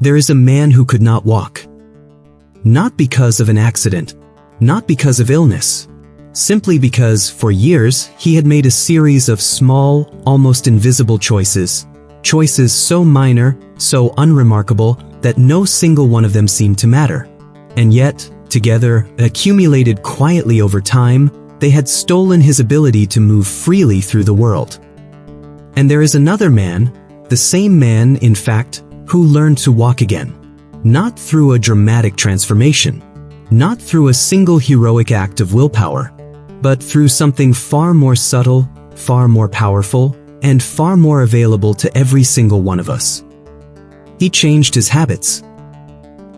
There is a man who could not walk. Not because of an accident, not because of illness, simply because, for years, he had made a series of small, almost invisible choices so minor, so unremarkable, that no single one of them seemed to matter. And yet, together, accumulated quietly over time, they had stolen his ability to move freely through the world. And there is another man, the same man, in fact, who learned to walk again. Not through a dramatic transformation, not through a single heroic act of willpower, but through something far more subtle, far more powerful, and far more available to every single one of us. He changed his habits.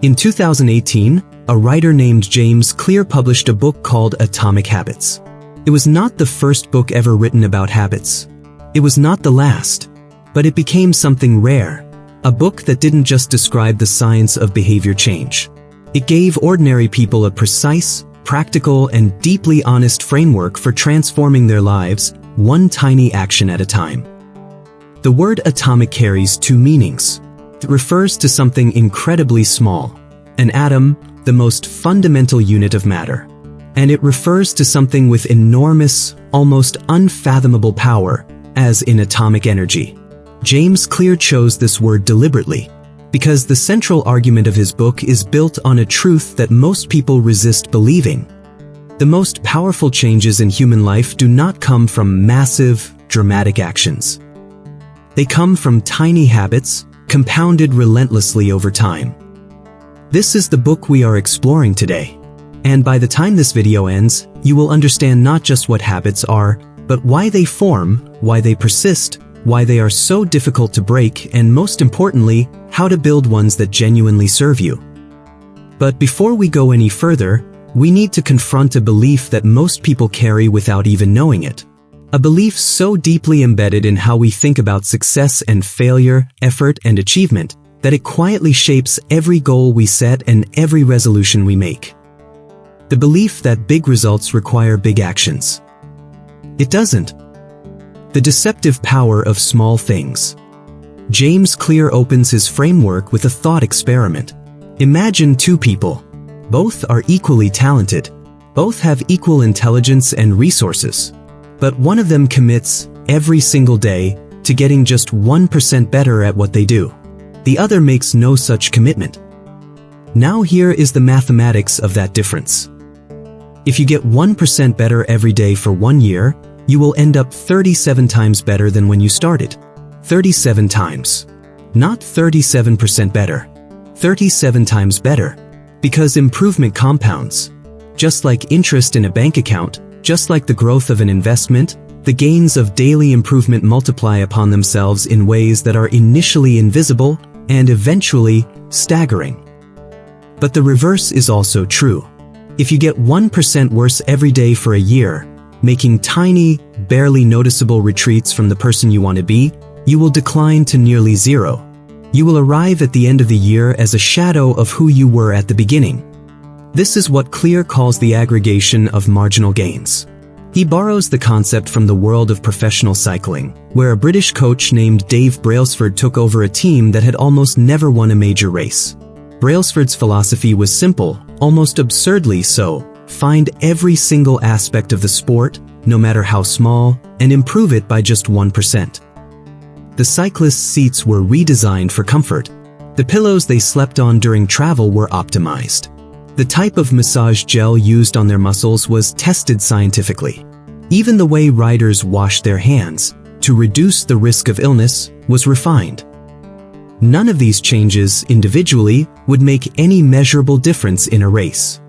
In 2018, a writer named James Clear published a book called Atomic Habits. It was not the first book ever written about habits. It was not the last, but it became something rare, a book that didn't just describe the science of behavior change. It gave ordinary people a precise, practical, and deeply honest framework for transforming their lives, one tiny action at a time. The word atomic carries two meanings. It refers to something incredibly small, an atom, the most fundamental unit of matter. And it refers to something with enormous, almost unfathomable power, as in atomic energy. James Clear chose this word deliberately, because the central argument of his book is built on a truth that most people resist believing. The most powerful changes in human life do not come from massive, dramatic actions. They come from tiny habits, compounded relentlessly over time. This is the book we are exploring today. And by the time this video ends, you will understand not just what habits are, but why they form, why they persist, why they are so difficult to break, and most importantly, how to build ones that genuinely serve you. But before we go any further, we need to confront a belief that most people carry without even knowing it. A belief so deeply embedded in how we think about success and failure, effort and achievement, that it quietly shapes every goal we set and every resolution we make. The belief that big results require big actions. It doesn't. The deceptive power of small things. James Clear opens his framework with a thought experiment. Imagine two people. Both are equally talented. Both have equal intelligence and resources. But one of them commits, every single day, to getting just 1% better at what they do. The other makes no such commitment. Now here is the mathematics of that difference. If you get 1% better every day for 1 year, you will end up 37 times better than when you started. 37 times. Not 37% better. 37 times better. Because improvement compounds. Just like interest in a bank account, just like the growth of an investment, the gains of daily improvement multiply upon themselves in ways that are initially invisible and eventually staggering. But the reverse is also true. If you get 1% worse every day for a year, making tiny, barely noticeable retreats from the person you want to be, you will decline to nearly zero. You will arrive at the end of the year as a shadow of who you were at the beginning. This is what Clear calls the aggregation of marginal gains. He borrows the concept from the world of professional cycling, where a British coach named Dave Brailsford took over a team that had almost never won a major race. Brailsford's philosophy was simple, almost absurdly so: find every single aspect of the sport, no matter how small, and improve it by just 1%. The cyclists' seats were redesigned for comfort. The pillows they slept on during travel were optimized. The type of massage gel used on their muscles was tested scientifically. Even the way riders washed their hands, to reduce the risk of illness, was refined. None of these changes, individually, would make any measurable difference in a race.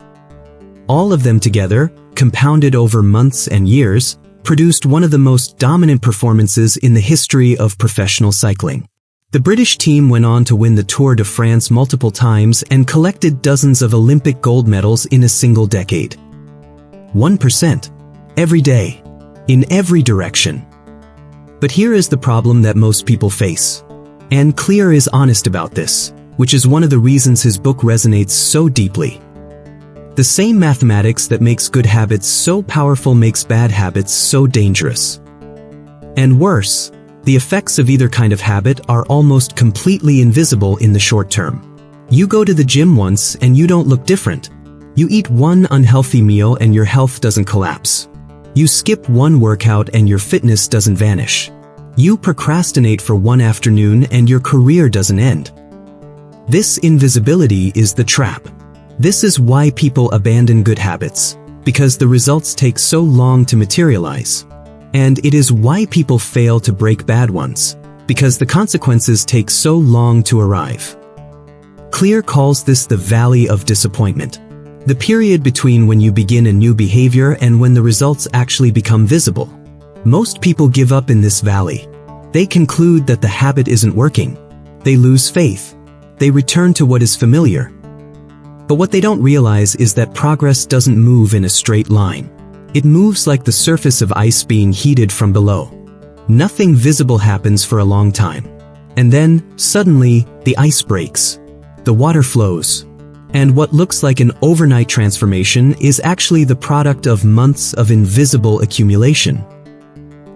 All of them together, compounded over months and years, produced one of the most dominant performances in the history of professional cycling. The British team went on to win the Tour de France multiple times and collected dozens of Olympic gold medals in a single decade. 1%. Every day. In every direction. But here is the problem that most people face. And Clear is honest about this, which is one of the reasons his book resonates so deeply. The same mathematics that makes good habits so powerful makes bad habits so dangerous. And worse, The effects of either kind of habit are almost completely invisible in the short term. You go to the gym once and you don't look different. You eat one unhealthy meal and your health doesn't collapse. You skip one workout and your fitness doesn't vanish. You procrastinate for one afternoon and your career doesn't end. This invisibility is the trap. This is why people abandon good habits, because the results take so long to materialize. And it is why people fail to break bad ones, because the consequences take so long to arrive. Clear calls this the valley of disappointment. The period between when you begin a new behavior and when the results actually become visible. Most people give up in this valley. They conclude that the habit isn't working. They lose faith. They return to what is familiar. But what they don't realize is that progress doesn't move in a straight line. It moves like the surface of ice being heated from below. Nothing visible happens for a long time. And then, suddenly, the ice breaks. The water flows. And what looks like an overnight transformation is actually the product of months of invisible accumulation.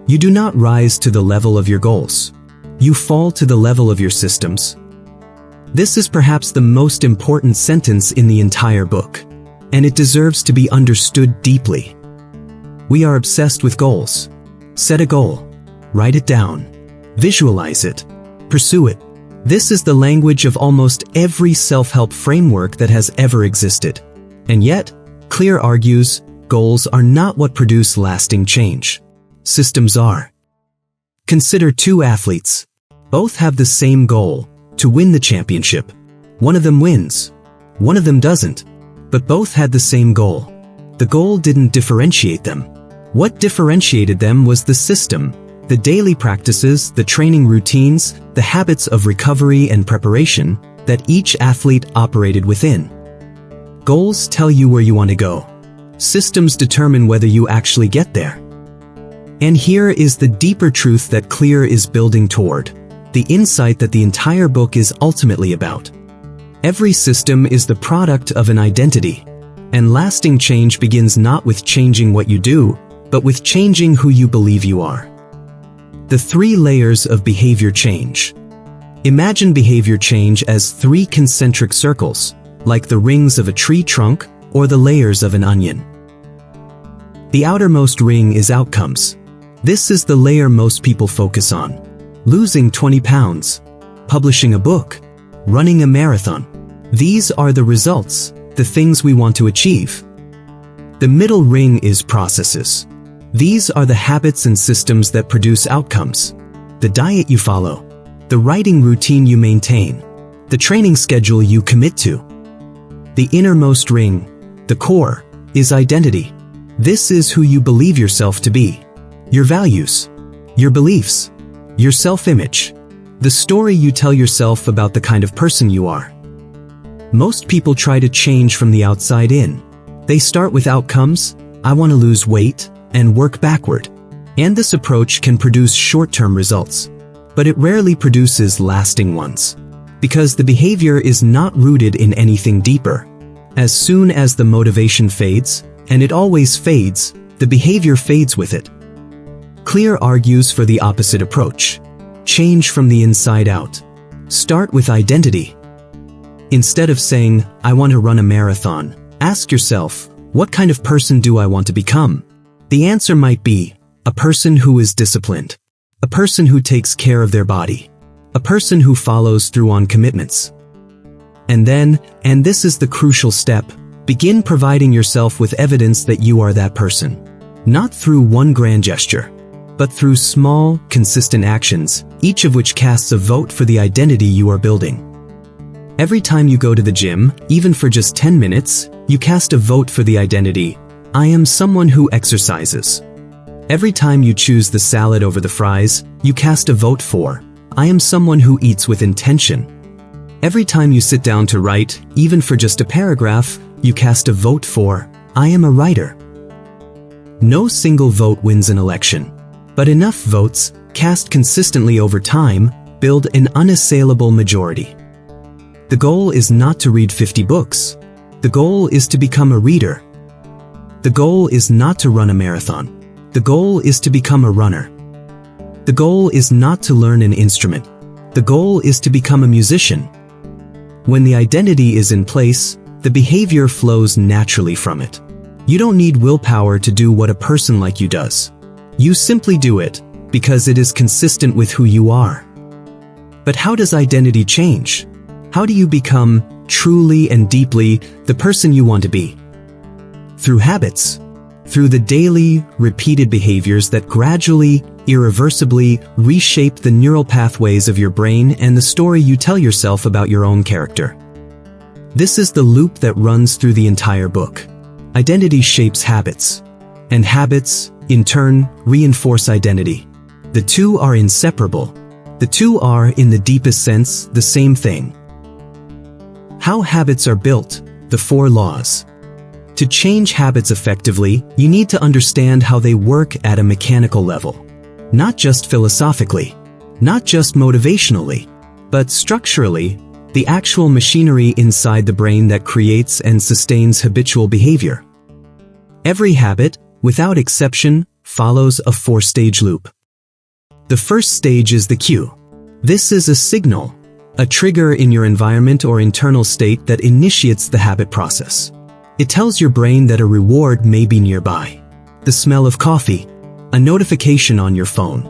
You do not rise to the level of your goals. You fall to the level of your systems. This is perhaps the most important sentence in the entire book, and it deserves to be understood deeply. We are obsessed with goals. Set a goal. Write it down. Visualize it. Pursue it. This is the language of almost every self-help framework that has ever existed. And yet, Clear argues, goals are not what produce lasting change. Systems are. Consider two athletes. Both have the same goal, to win the championship. One of them wins. One of them doesn't. But both had the same goal. The goal didn't differentiate them. What differentiated them was the system. The daily practices, the training routines, the habits of recovery and preparation that each athlete operated within. Goals tell you where you want to go. Systems determine whether you actually get there. And here is the deeper truth that Clear is building toward. The insight that the entire book is ultimately about. Every system is the product of an identity. And lasting change begins not with changing what you do, but with changing who you believe you are. The 3 layers of behavior change. Imagine behavior change as 3 concentric circles, like the rings of a tree trunk or the layers of an onion. The outermost ring is outcomes. This is the layer most people focus on. Losing 20 pounds, publishing a book, running a marathon. These are the results, the things we want to achieve. The middle ring is processes. These are the habits and systems that produce outcomes. The diet you follow, the writing routine you maintain, the training schedule you commit to. The innermost ring, the core, is identity. This is who you believe yourself to be. Your values, your beliefs, your self-image, the story you tell yourself about the kind of person you are. Most people try to change from the outside in. They start with outcomes, I want to lose weight, and work backward. And this approach can produce short-term results, but it rarely produces lasting ones, because the behavior is not rooted in anything deeper. As soon as the motivation fades, and it always fades, the behavior fades with it. Clear argues for the opposite approach. Change from the inside out. Start with identity. Instead of saying, I want to run a marathon, ask yourself, what kind of person do I want to become? The answer might be, a person who is disciplined, a person who takes care of their body, a person who follows through on commitments. And then, and this is the crucial step, begin providing yourself with evidence that you are that person. Not through one grand gesture, but through small, consistent actions, each of which casts a vote for the identity you are building. Every time you go to the gym, even for just 10 minutes, you cast a vote for the identity, I am someone who exercises. Every time you choose the salad over the fries, you cast a vote for, I am someone who eats with intention. Every time you sit down to write, even for just a paragraph, you cast a vote for, I am a writer. No single vote wins an election, but enough votes, cast consistently over time, build an unassailable majority. The goal is not to read 50 books. The goal is to become a reader. The goal is not to run a marathon. The goal is to become a runner. The goal is not to learn an instrument. The goal is to become a musician. When the identity is in place, the behavior flows naturally from it. You don't need willpower to do what a person like you does. You simply do it because it is consistent with who you are. But how does identity change? How do you become truly and deeply the person you want to be? Through habits. Through the daily, repeated behaviors that gradually, irreversibly reshape the neural pathways of your brain and the story you tell yourself about your own character. This is the loop that runs through the entire book. Identity shapes habits, and habits, in turn, reinforce identity. The two are inseparable. The two are, in the deepest sense, the same thing. How habits are built, the 4 laws. To change habits effectively, you need to understand how they work at a mechanical level. Not just philosophically, not just motivationally, but structurally, the actual machinery inside the brain that creates and sustains habitual behavior. Every habit, without exception, follows a 4-stage loop. The first stage is the cue. This is a signal, a trigger in your environment or internal state that initiates the habit process. It tells your brain that a reward may be nearby. The smell of coffee, a notification on your phone,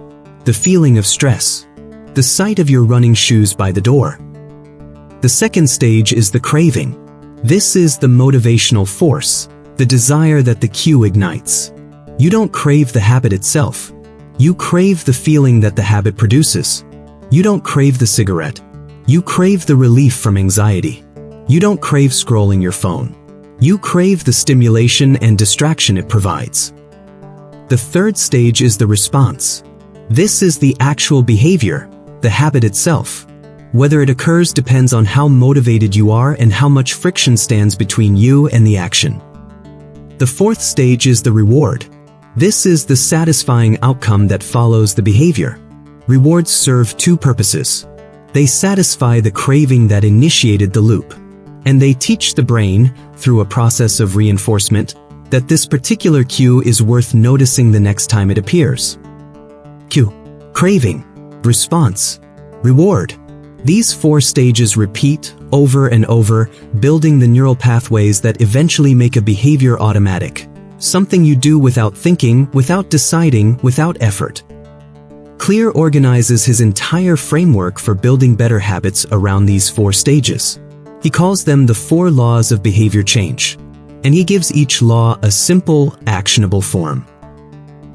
the feeling of stress, the sight of your running shoes by the door. The second stage is the craving. This is the motivational force, the desire that the cue ignites. You don't crave the habit itself. You crave the feeling that the habit produces. You don't crave the cigarette. You crave the relief from anxiety. You don't crave scrolling your phone. You crave the stimulation and distraction it provides. The third stage is the response. This is the actual behavior, the habit itself. Whether it occurs depends on how motivated you are and how much friction stands between you and the action. The fourth stage is the reward. This is the satisfying outcome that follows the behavior. Rewards serve 2 purposes. They satisfy the craving that initiated the loop, and they teach the brain, through a process of reinforcement, that this particular cue is worth noticing the next time it appears. Cue, craving, response, reward. These 4 stages repeat over and over, building the neural pathways that eventually make a behavior automatic. Something you do without thinking, without deciding, without effort. Clear organizes his entire framework for building better habits around these 4 stages. He calls them the 4 laws of behavior change, and he gives each law a simple, actionable form.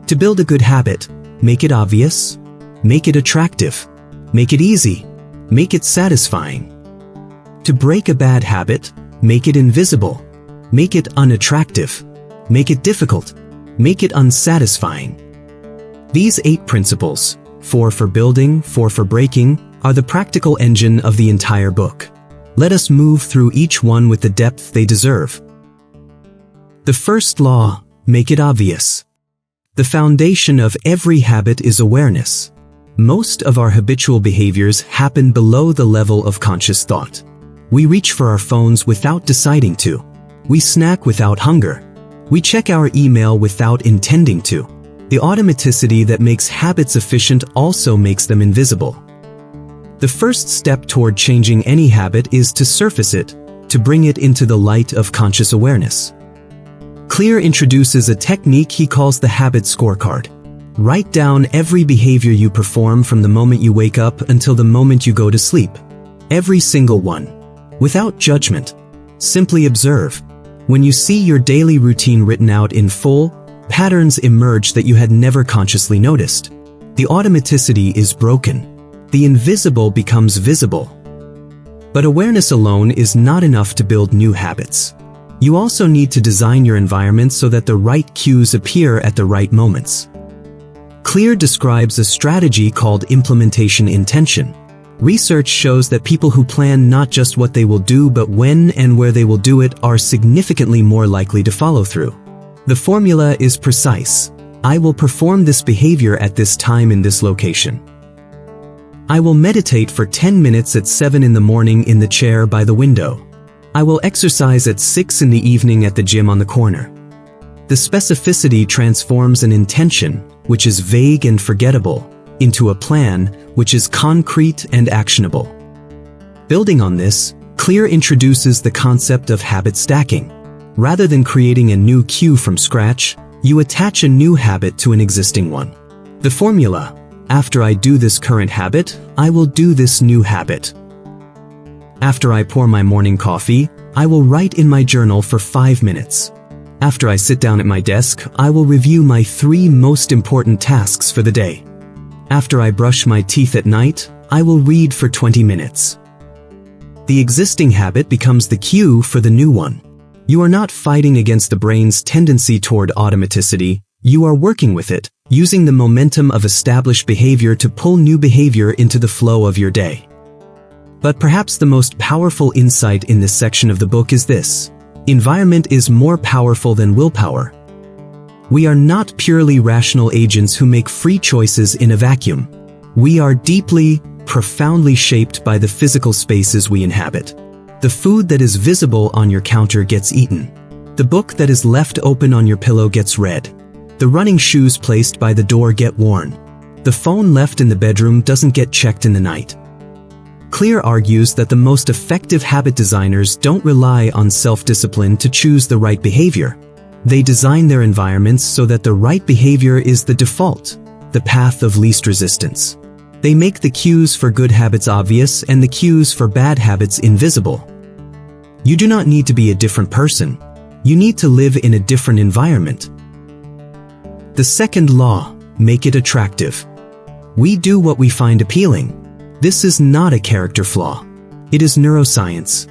To build a good habit, make it obvious, make it attractive, make it easy, make it satisfying. To break a bad habit, make it invisible, make it unattractive, make it difficult, make it unsatisfying. These 8 principles, 4 for building, 4 for breaking, are the practical engine of the entire book. Let us move through each one with the depth they deserve. The first law, make it obvious. The foundation of every habit is awareness. Most of our habitual behaviors happen below the level of conscious thought. We reach for our phones without deciding to. We snack without hunger. We check our email without intending to. The automaticity that makes habits efficient also makes them invisible. The first step toward changing any habit is to surface it, to bring it into the light of conscious awareness. Clear introduces a technique he calls the habit scorecard. Write down every behavior you perform from the moment you wake up until the moment you go to sleep. Every single one. Without judgment. Simply observe. When you see your daily routine written out in full, patterns emerge that you had never consciously noticed. The automaticity is broken. The invisible becomes visible. But awareness alone is not enough to build new habits. You also need to design your environment so that the right cues appear at the right moments. Clear describes a strategy called implementation intention. Research shows that people who plan not just what they will do but when and where they will do it are significantly more likely to follow through. The formula is precise. I will perform this behavior at this time in this location. I will meditate for 10 minutes at 7 in the morning in the chair by the window. I will exercise at 6 in the evening at the gym on the corner. The specificity transforms an intention, which is vague and forgettable, into a plan which is concrete and actionable. Building on this, Clear introduces the concept of habit stacking. Rather than creating a new cue from scratch, you attach a new habit to an existing one. The formula: after I do this current habit, I will do this new habit. After I pour my morning coffee, I will write in my journal for 5 minutes. After I sit down at my desk, I will review my 3 most important tasks for the day. After I brush my teeth at night, I will read for 20 minutes. The existing habit becomes the cue for the new one. You are not fighting against the brain's tendency toward automaticity, you are working with it, using the momentum of established behavior to pull new behavior into the flow of your day. But perhaps the most powerful insight in this section of the book is this: environment is more powerful than willpower. We are not purely rational agents who make free choices in a vacuum. We are deeply, profoundly shaped by the physical spaces we inhabit. The food that is visible on your counter gets eaten. The book that is left open on your pillow gets read. The running shoes placed by the door get worn. The phone left in the bedroom doesn't get checked in the night. Clear argues that the most effective habit designers don't rely on self-discipline to choose the right behavior. They design their environments so that the right behavior is the default, the path of least resistance. They make the cues for good habits obvious and the cues for bad habits invisible. You do not need to be a different person. You need to live in a different environment. The second law: make it attractive. We do what we find appealing. This is not a character flaw. It is neuroscience.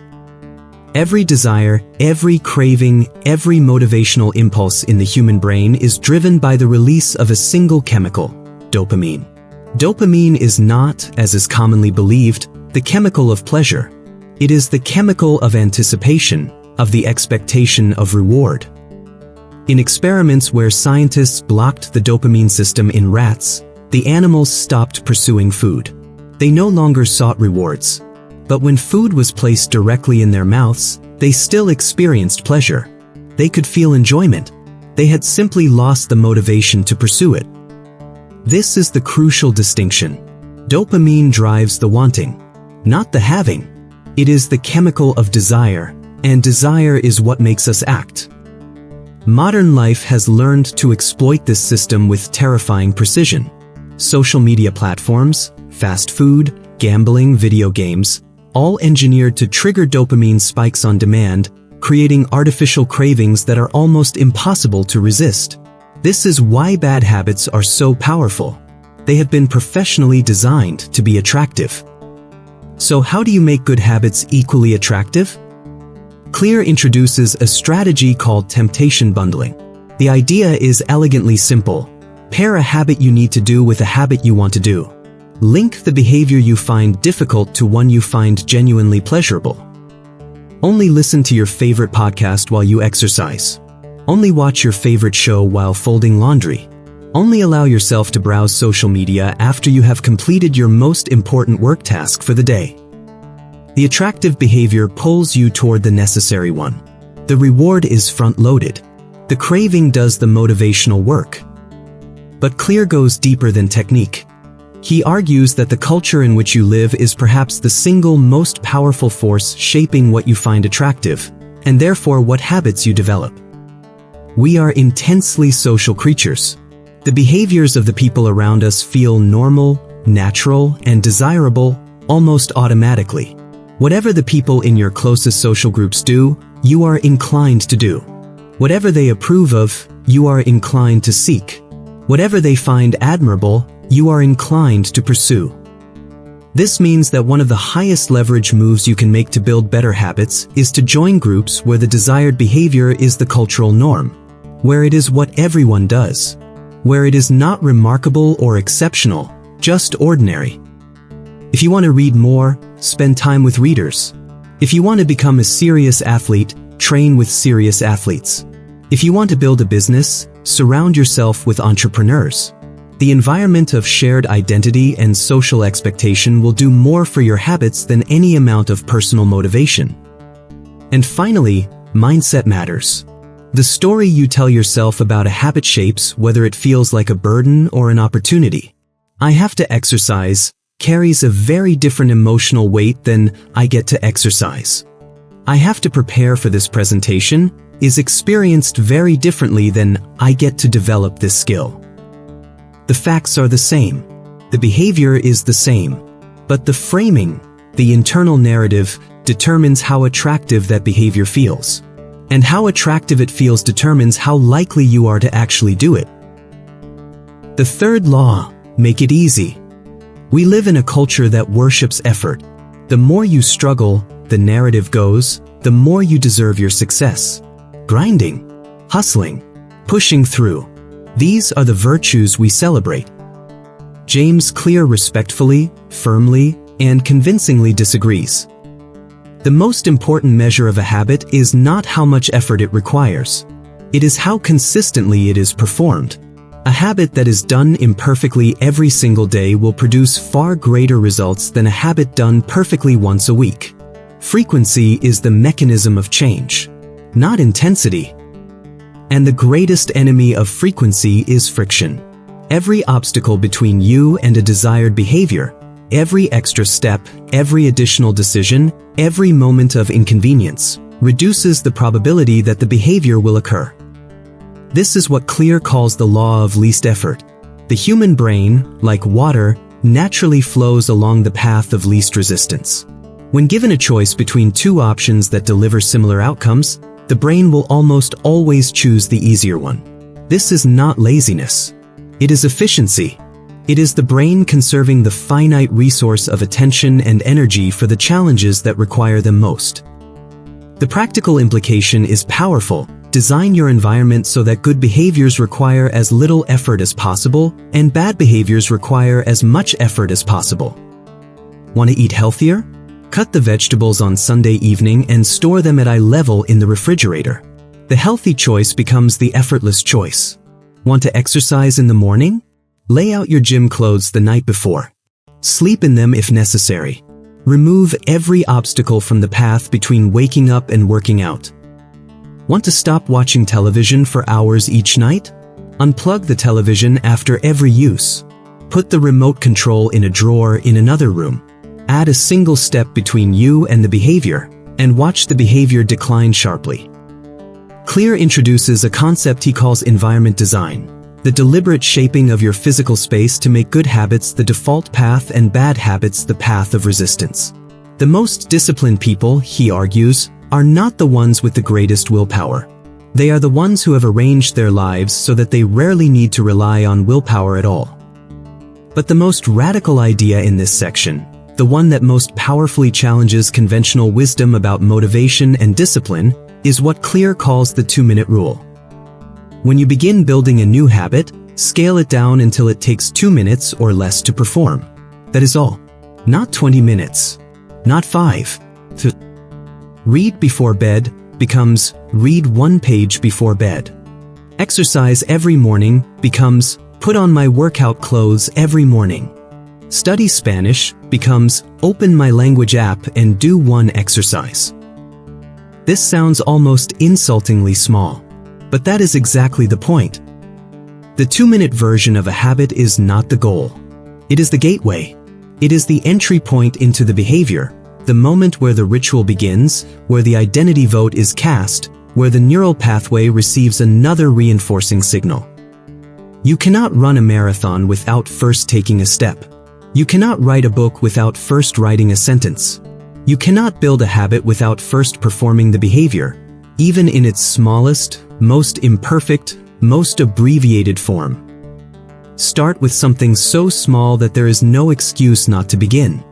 Every desire, every craving, every motivational impulse in the human brain is driven by the release of a single chemical: dopamine. Dopamine is not, as is commonly believed, the chemical of pleasure. It is the chemical of anticipation, of the expectation of reward. In experiments where scientists blocked the dopamine system in rats, the animals stopped pursuing food. They no longer sought rewards. But when food was placed directly in their mouths, they still experienced pleasure. They could feel enjoyment. They had simply lost the motivation to pursue it. This is the crucial distinction. Dopamine drives the wanting, not the having. It is the chemical of desire, and desire is what makes us act. Modern life has learned to exploit this system with terrifying precision. Social media platforms, fast food, gambling, video games, all engineered to trigger dopamine spikes on demand, creating artificial cravings that are almost impossible to resist. This is why bad habits are so powerful. They have been professionally designed to be attractive. So how do you make good habits equally attractive? Clear introduces a strategy called temptation bundling. The idea is elegantly simple. Pair a habit you need to do with a habit you want to do. Link the behavior you find difficult to one you find genuinely pleasurable. Only listen to your favorite podcast while you exercise. Only watch your favorite show while folding laundry. Only allow yourself to browse social media after you have completed your most important work task for the day. The attractive behavior pulls you toward the necessary one. The reward is front-loaded. The craving does the motivational work. But Clear goes deeper than technique. He argues that the culture in which you live is perhaps the single most powerful force shaping what you find attractive, and therefore what habits you develop. We are intensely social creatures. The behaviors of the people around us feel normal, natural, and desirable almost automatically. Whatever the people in your closest social groups do, you are inclined to do. Whatever they approve of, you are inclined to seek. Whatever they find admirable, you are inclined to pursue. This means that one of the highest leverage moves you can make to build better habits is to join groups where the desired behavior is the cultural norm, where it is what everyone does, where it is not remarkable or exceptional, just ordinary. If you want to read more, spend time with readers. If you want to become a serious athlete, train with serious athletes. If you want to build a business, surround yourself with entrepreneurs. The environment of shared identity and social expectation will do more for your habits than any amount of personal motivation. And finally, mindset matters. The story you tell yourself about a habit shapes whether it feels like a burden or an opportunity. I have to exercise carries a very different emotional weight than I get to exercise. I have to prepare for this presentation is experienced very differently than I get to develop this skill. The facts are the same. The behavior is the same. But the framing, the internal narrative, determines how attractive that behavior feels. And how attractive it feels determines how likely you are to actually do it. The third law, make it easy. We live in a culture that worships effort. The more you struggle, the narrative goes, the more you deserve your success. Grinding, hustling, pushing through. These are the virtues we celebrate. James Clear respectfully, firmly, and convincingly disagrees. The most important measure of a habit is not how much effort it requires. It is how consistently it is performed. A habit that is done imperfectly every single day will produce far greater results than a habit done perfectly once a week. Frequency is the mechanism of change, not intensity. And the greatest enemy of frequency is friction. Every obstacle between you and a desired behavior, every extra step, every additional decision, every moment of inconvenience, reduces the probability that the behavior will occur. This is what Clear calls the law of least effort. The human brain, like water, naturally flows along the path of least resistance. When given a choice between two options that deliver similar outcomes, the brain will almost always choose the easier one. This is not laziness. It is efficiency. It is the brain conserving the finite resource of attention and energy for the challenges that require them most. The practical implication is powerful. Design your environment so that good behaviors require as little effort as possible, and bad behaviors require as much effort as possible. Want to eat healthier? Cut the vegetables on Sunday evening and store them at eye level in the refrigerator. The healthy choice becomes the effortless choice. Want to exercise in the morning? Lay out your gym clothes the night before. Sleep in them if necessary. Remove every obstacle from the path between waking up and working out. Want to stop watching television for hours each night? Unplug the television after every use. Put the remote control in a drawer in another room. Add a single step between you and the behavior, and watch the behavior decline sharply. Clear introduces a concept he calls environment design, the deliberate shaping of your physical space to make good habits the default path and bad habits the path of resistance. The most disciplined people, he argues, are not the ones with the greatest willpower. They are the ones who have arranged their lives so that they rarely need to rely on willpower at all. But the most radical idea in this section, the one that most powerfully challenges conventional wisdom about motivation and discipline, is what Clear calls the 2-minute rule. When you begin building a new habit, scale it down until it takes 2 minutes or less to perform. That is all. Not 20 minutes. Not 5. Read before bed becomes read 1 page before bed. Exercise every morning becomes put on my workout clothes every morning. Study Spanish becomes open my language app and do 1 exercise. This sounds almost insultingly small, but that is exactly the point. The 2-minute version of a habit is not the goal. It is the gateway. It is the entry point into the behavior, the moment where the ritual begins, where the identity vote is cast, where the neural pathway receives another reinforcing signal. You cannot run a marathon without first taking a step. You cannot write a book without first writing a sentence. You cannot build a habit without first performing the behavior, even in its smallest, most imperfect, most abbreviated form. Start with something so small that there is no excuse not to begin.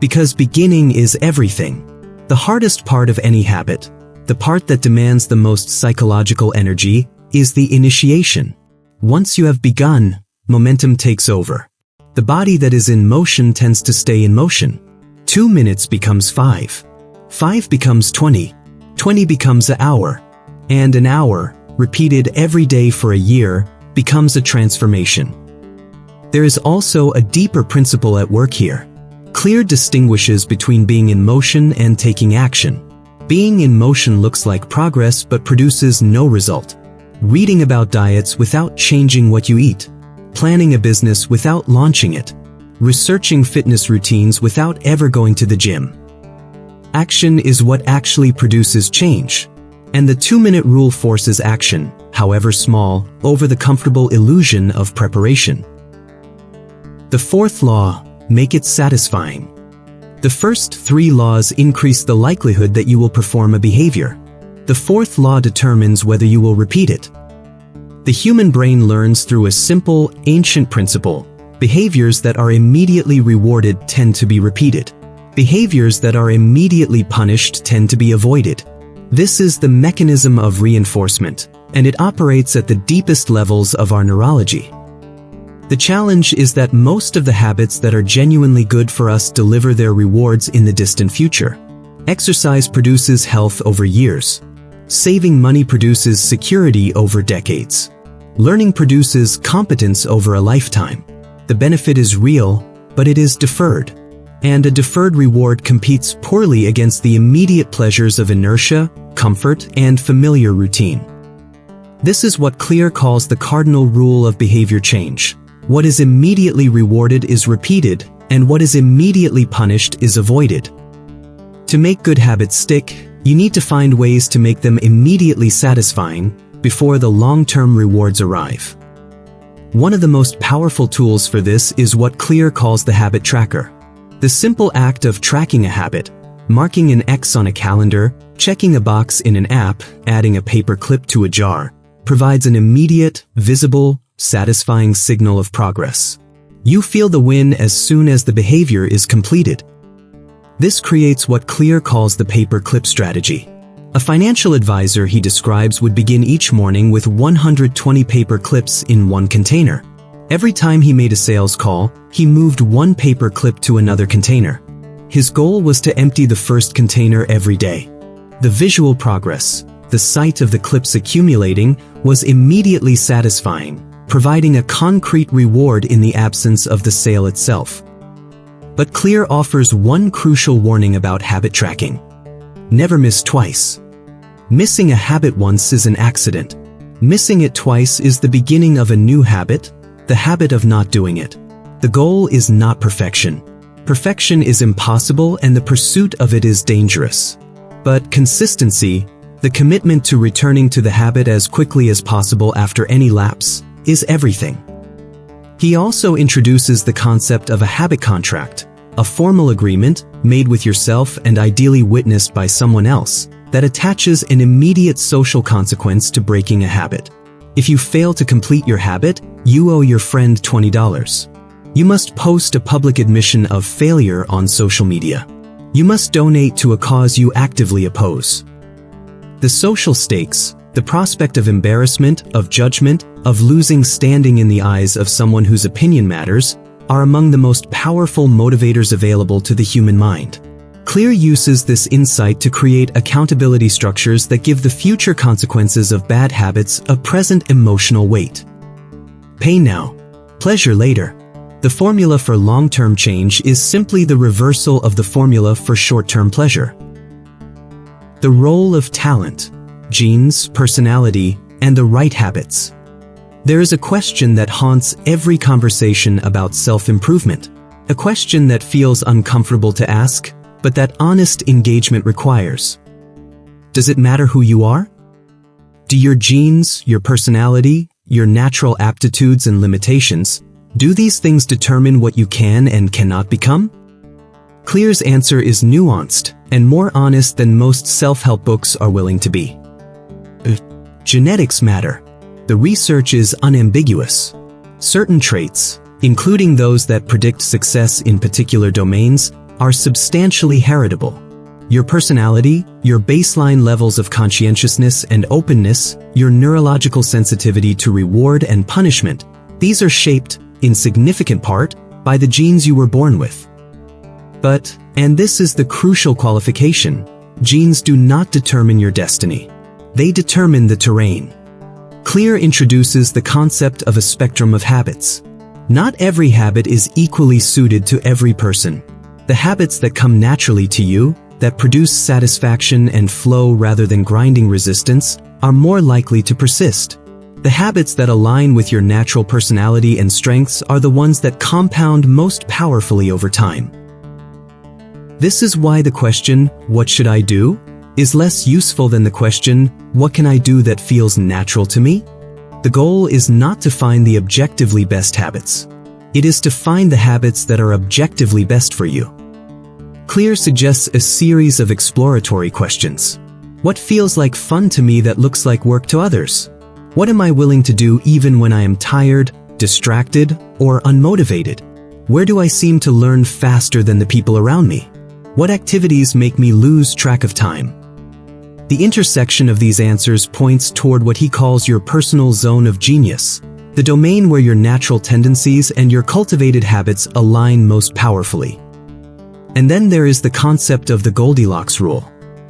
Because beginning is everything. The hardest part of any habit, the part that demands the most psychological energy, is the initiation. Once you have begun, momentum takes over. The body that is in motion tends to stay in motion. 2 minutes becomes 5. 5 becomes 20. 20 becomes an hour. And an hour, repeated every day for a year, becomes a transformation. There is also a deeper principle at work here. Clear distinguishes between being in motion and taking action. Being in motion looks like progress but produces no result. Reading about diets without changing what you eat. planning a business without launching it, researching fitness routines without ever going to the gym. Action is what actually produces change, and the 2-minute rule forces action, however small, over the comfortable illusion of preparation. The fourth law, make it satisfying. The first 3 laws increase the likelihood that you will perform a behavior. The fourth law determines whether you will repeat it. The human brain learns through a simple, ancient principle. Behaviors that are immediately rewarded tend to be repeated. Behaviors that are immediately punished tend to be avoided. This is the mechanism of reinforcement, and it operates at the deepest levels of our neurology. The challenge is that most of the habits that are genuinely good for us deliver their rewards in the distant future. Exercise produces health over years. Saving money produces security over decades. Learning produces competence over a lifetime. The benefit is real, but it is deferred. And a deferred reward competes poorly against the immediate pleasures of inertia, comfort, and familiar routine. This is what Clear calls the cardinal rule of behavior change. What is immediately rewarded is repeated, and what is immediately punished is avoided. To make good habits stick, you need to find ways to make them immediately satisfying before the long-term rewards arrive. One of the most powerful tools for this is what Clear calls the habit tracker. The simple act of tracking a habit, marking an X on a calendar, checking a box in an app, adding a paper clip to a jar, provides an immediate, visible, satisfying signal of progress. You feel the win as soon as the behavior is completed. This creates what Clear calls the paper clip strategy. A financial advisor he describes would begin each morning with 120 paper clips in one container. Every time he made a sales call, he moved one paper clip to another container. His goal was to empty the first container every day. The visual progress, the sight of the clips accumulating, was immediately satisfying, providing a concrete reward in the absence of the sale itself. But Clear offers one crucial warning about habit tracking. Never miss twice. Missing a habit once is an accident. Missing it twice is the beginning of a new habit, the habit of not doing it. The goal is not perfection. Perfection is impossible and the pursuit of it is dangerous. But consistency, the commitment to returning to the habit as quickly as possible after any lapse, is everything. He also introduces the concept of a habit contract, a formal agreement made with yourself and ideally witnessed by someone else that attaches an immediate social consequence to breaking a habit. If you fail to complete your habit, you owe your friend $20. You must post a public admission of failure on social media. You must donate to a cause you actively oppose. The social stakes, the prospect of embarrassment, of judgment, of losing standing in the eyes of someone whose opinion matters, are among the most powerful motivators available to the human mind. Clear uses this insight to create accountability structures that give the future consequences of bad habits a present emotional weight. Pain now, pleasure later. The formula for long-term change is simply the reversal of the formula for short-term pleasure. The role of talent, genes, personality, and the right habits. There is a question that haunts every conversation about self-improvement. A question that feels uncomfortable to ask, but that honest engagement requires. Does it matter who you are? Do your genes, your personality, your natural aptitudes and limitations, do these things determine what you can and cannot become? Clear's answer is nuanced and more honest than most self-help books are willing to be. Genetics matter. The research is unambiguous. Certain traits, including those that predict success in particular domains, are substantially heritable. Your personality, your baseline levels of conscientiousness and openness, your neurological sensitivity to reward and punishment, these are shaped, in significant part, by the genes you were born with. But, and this is the crucial qualification, genes do not determine your destiny. They determine the terrain. Clear introduces the concept of a spectrum of habits. Not every habit is equally suited to every person. The habits that come naturally to you, that produce satisfaction and flow rather than grinding resistance, are more likely to persist. The habits that align with your natural personality and strengths are the ones that compound most powerfully over time. This is why the question, "What should I do?" is less useful than the question, "What can I do that feels natural to me?" The goal is not to find the objectively best habits. It is to find the habits that are objectively best for you. Clear suggests a series of exploratory questions. What feels like fun to me that looks like work to others? What am I willing to do even when I am tired, distracted, or unmotivated? Where do I seem to learn faster than the people around me? What activities make me lose track of time? The intersection of these answers points toward what he calls your personal zone of genius, the domain where your natural tendencies and your cultivated habits align most powerfully. And then there is the concept of the Goldilocks rule.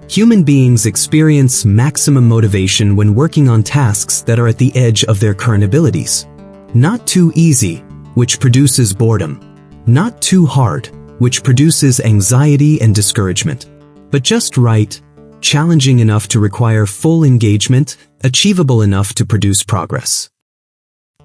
Human beings experience maximum motivation when working on tasks that are at the edge of their current abilities. Not too easy, which produces boredom. Not too hard, which produces anxiety and discouragement. But just right, challenging enough to require full engagement, achievable enough to produce progress.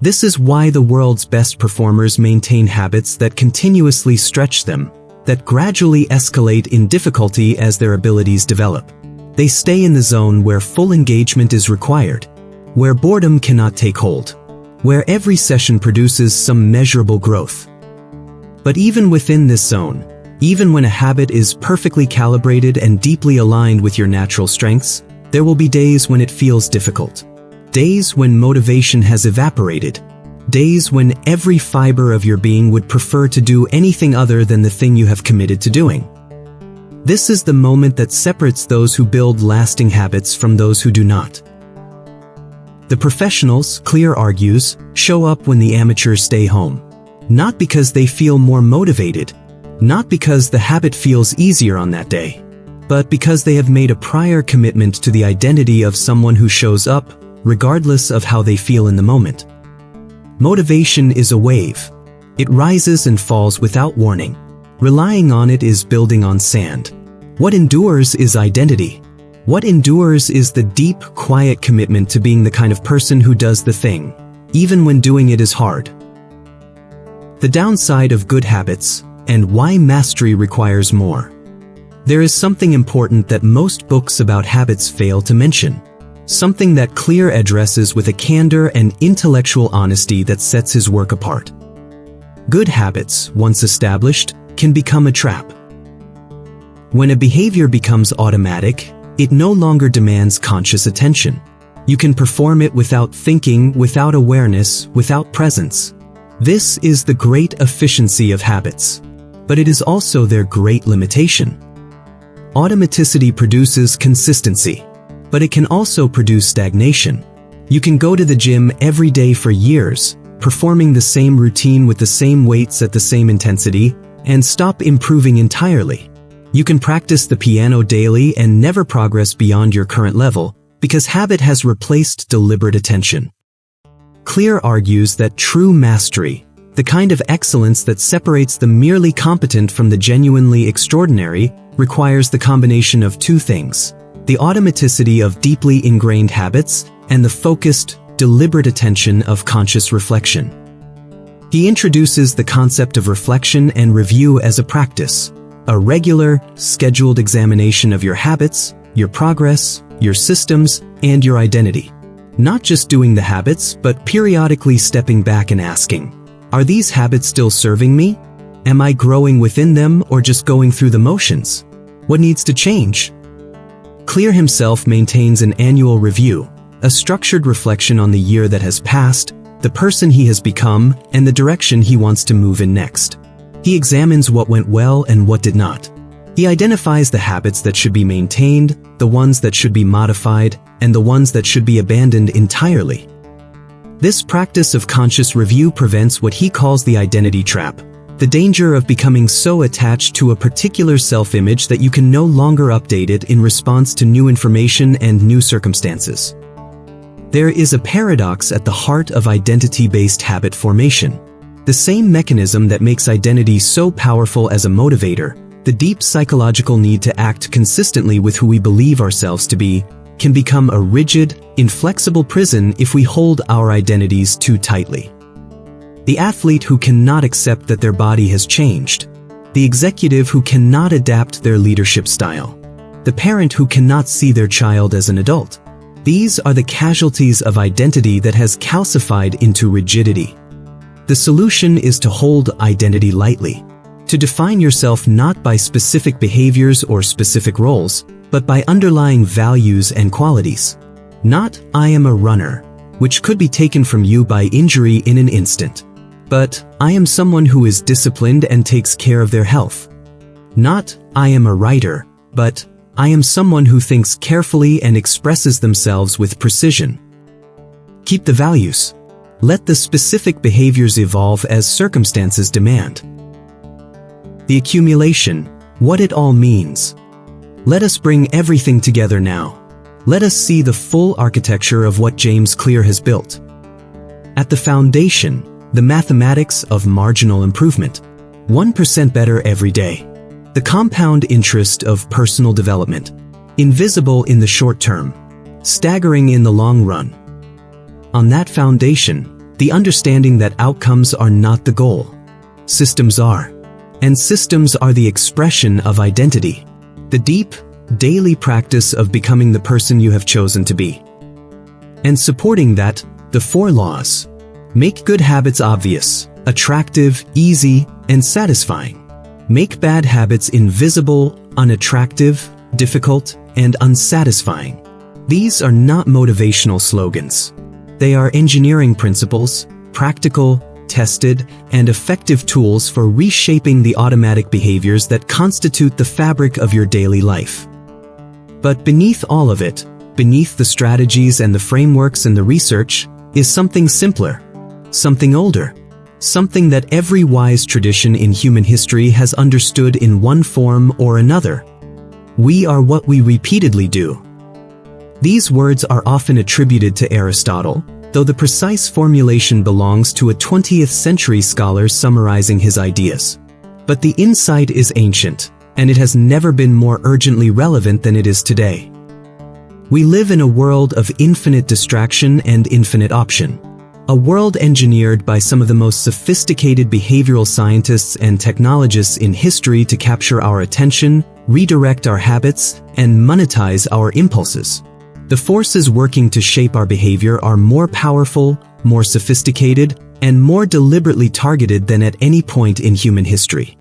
This is why the world's best performers maintain habits that continuously stretch them, that gradually escalate in difficulty as their abilities develop. They stay in the zone where full engagement is required, where boredom cannot take hold, where every session produces some measurable growth. But even within this zone, even when a habit is perfectly calibrated and deeply aligned with your natural strengths, there will be days when it feels difficult. Days when motivation has evaporated. Days when every fiber of your being would prefer to do anything other than the thing you have committed to doing. This is the moment that separates those who build lasting habits from those who do not. The professionals, Clear argues, show up when the amateurs stay home. Not because they feel more motivated, not because the habit feels easier on that day, but because they have made a prior commitment to the identity of someone who shows up, regardless of how they feel in the moment. Motivation is a wave. It rises and falls without warning. Relying on it is building on sand. What endures is identity. What endures is the deep, quiet commitment to being the kind of person who does the thing, even when doing it is hard. The downside of good habits, and why mastery requires more. There is something important that most books about habits fail to mention. Something that Clear addresses with a candor and intellectual honesty that sets his work apart. Good habits, once established, can become a trap. When a behavior becomes automatic, it no longer demands conscious attention. You can perform it without thinking, without awareness, without presence. This is the great efficiency of habits. But it is also their great limitation. Automaticity produces consistency. But it can also produce stagnation. You can go to the gym every day for years, performing the same routine with the same weights at the same intensity, and stop improving entirely. You can practice the piano daily and never progress beyond your current level, because habit has replaced deliberate attention. Clear argues that true mastery, the kind of excellence that separates the merely competent from the genuinely extraordinary, requires the combination of two things: the automaticity of deeply ingrained habits, and the focused, deliberate attention of conscious reflection. He introduces the concept of reflection and review as a practice, a regular, scheduled examination of your habits, your progress, your systems, and your identity. Not just doing the habits, but periodically stepping back and asking, are these habits still serving me? Am I growing within them or just going through the motions? What needs to change? Clear himself maintains an annual review, a structured reflection on the year that has passed, the person he has become, and the direction he wants to move in next. He examines what went well and what did not. He identifies the habits that should be maintained, the ones that should be modified, and the ones that should be abandoned entirely. This practice of conscious review prevents what he calls the identity trap, the danger of becoming so attached to a particular self-image that you can no longer update it in response to new information and new circumstances. There is a paradox at the heart of identity-based habit formation. The same mechanism that makes identity so powerful as a motivator, the deep psychological need to act consistently with who we believe ourselves to be, can become a rigid, inflexible prison if we hold our identities too tightly. The athlete who cannot accept that their body has changed, the executive who cannot adapt their leadership style, the parent who cannot see their child as an adult. These are the casualties of identity that has calcified into rigidity. The solution is to hold identity lightly, to define yourself not by specific behaviors or specific roles, but by underlying values and qualities. Not, "I am a runner," which could be taken from you by injury in an instant. But, "I am someone who is disciplined and takes care of their health." Not, "I am a writer," but, "I am someone who thinks carefully and expresses themselves with precision." Keep the values. Let the specific behaviors evolve as circumstances demand. The accumulation, what it all means. Let us bring everything together now. Let us see the full architecture of what James Clear has built. At the foundation, the mathematics of marginal improvement. 1% better every day. The compound interest of personal development. Invisible in the short term, staggering in the long run. On that foundation, the understanding that outcomes are not the goal. Systems are. And systems are the expression of identity. The deep, daily practice of becoming the person you have chosen to be. And supporting that, the 4 laws. Make good habits obvious, attractive, easy, and satisfying. Make bad habits invisible, unattractive, difficult, and unsatisfying. These are not motivational slogans. They are engineering principles, practical, tested, and effective tools for reshaping the automatic behaviors that constitute the fabric of your daily life. But beneath all of it, beneath the strategies and the frameworks and the research, is something simpler, something older, something that every wise tradition in human history has understood in one form or another. We are what we repeatedly do. These words are often attributed to Aristotle, though the precise formulation belongs to a 20th century scholar summarizing his ideas. But the insight is ancient, and it has never been more urgently relevant than it is today. We live in a world of infinite distraction and infinite option. A world engineered by some of the most sophisticated behavioral scientists and technologists in history to capture our attention, redirect our habits, and monetize our impulses. The forces working to shape our behavior are more powerful, more sophisticated, and more deliberately targeted than at any point in human history.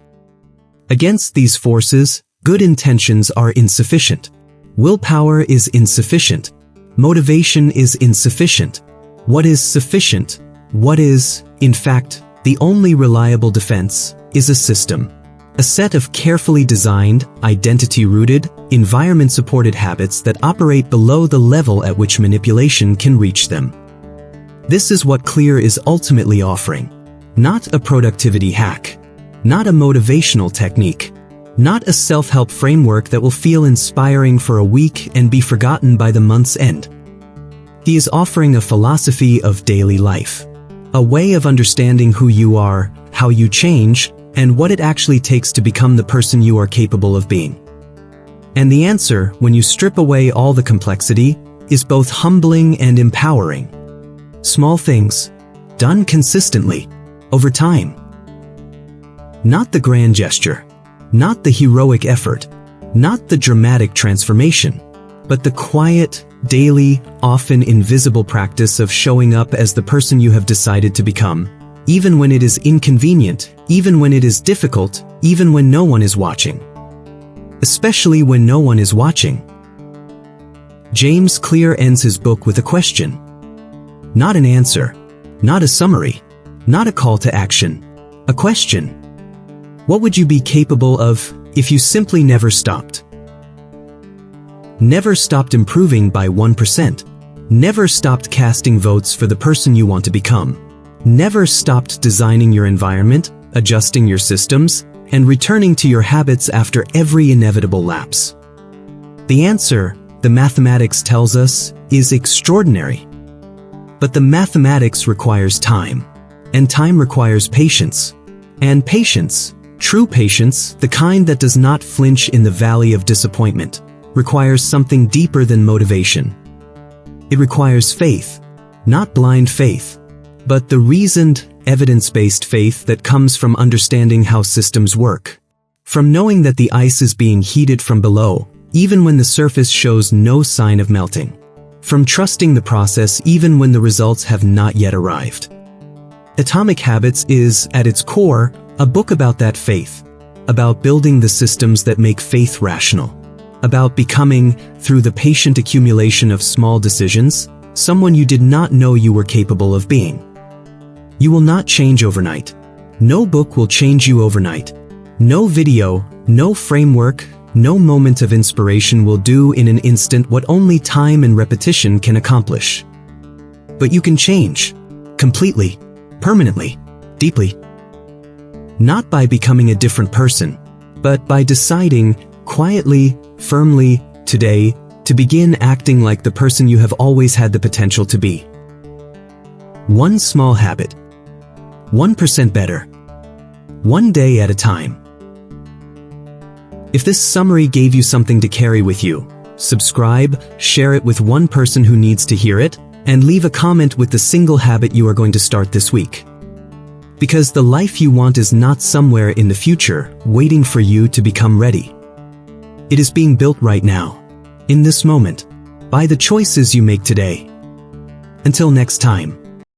Against these forces, good intentions are insufficient. Willpower is insufficient. Motivation is insufficient. What is sufficient, what is, in fact, the only reliable defense, is a system. A set of carefully designed, identity-rooted, environment-supported habits that operate below the level at which manipulation can reach them. This is what Clear is ultimately offering. Not a productivity hack. Not a motivational technique. Not a self-help framework that will feel inspiring for a week and be forgotten by the month's end. He is offering a philosophy of daily life. A way of understanding who you are, how you change, and what it actually takes to become the person you are capable of being. And the answer, when you strip away all the complexity, is both humbling and empowering. Small things, done consistently, over time. Not the grand gesture, not the heroic effort, not the dramatic transformation, but the quiet, daily, often invisible practice of showing up as the person you have decided to become, even when it is inconvenient, even when it is difficult, even when no one is watching. Especially when no one is watching. James Clear ends his book with a question. Not an answer, not a summary, not a call to action, a question. What would you be capable of if you simply never stopped? Never stopped improving by 1%. Never stopped casting votes for the person you want to become. Never stopped designing your environment, adjusting your systems, and returning to your habits after every inevitable lapse. The answer, the mathematics tells us, is extraordinary. But the mathematics requires time, and time requires patience. And patience, true patience, the kind that does not flinch in the valley of disappointment, requires something deeper than motivation. It requires faith, not blind faith, but the reasoned, evidence-based faith that comes from understanding how systems work. From knowing that the ice is being heated from below, even when the surface shows no sign of melting. From trusting the process even when the results have not yet arrived. Atomic Habits is, at its core, a book about that faith, about building the systems that make faith rational, about becoming, through the patient accumulation of small decisions, someone you did not know you were capable of being. You will not change overnight. No book will change you overnight. No video, no framework, no moment of inspiration will do in an instant what only time and repetition can accomplish. But you can change. Completely. Permanently. Deeply. Not by becoming a different person, but by deciding, quietly, firmly, today, to begin acting like the person you have always had the potential to be. One small habit. 1% better. One day at a time. If this summary gave you something to carry with you, subscribe, share it with one person who needs to hear it, and leave a comment with the single habit you are going to start this week. Because the life you want is not somewhere in the future, waiting for you to become ready. It is being built right now, in this moment, by the choices you make today. Until next time.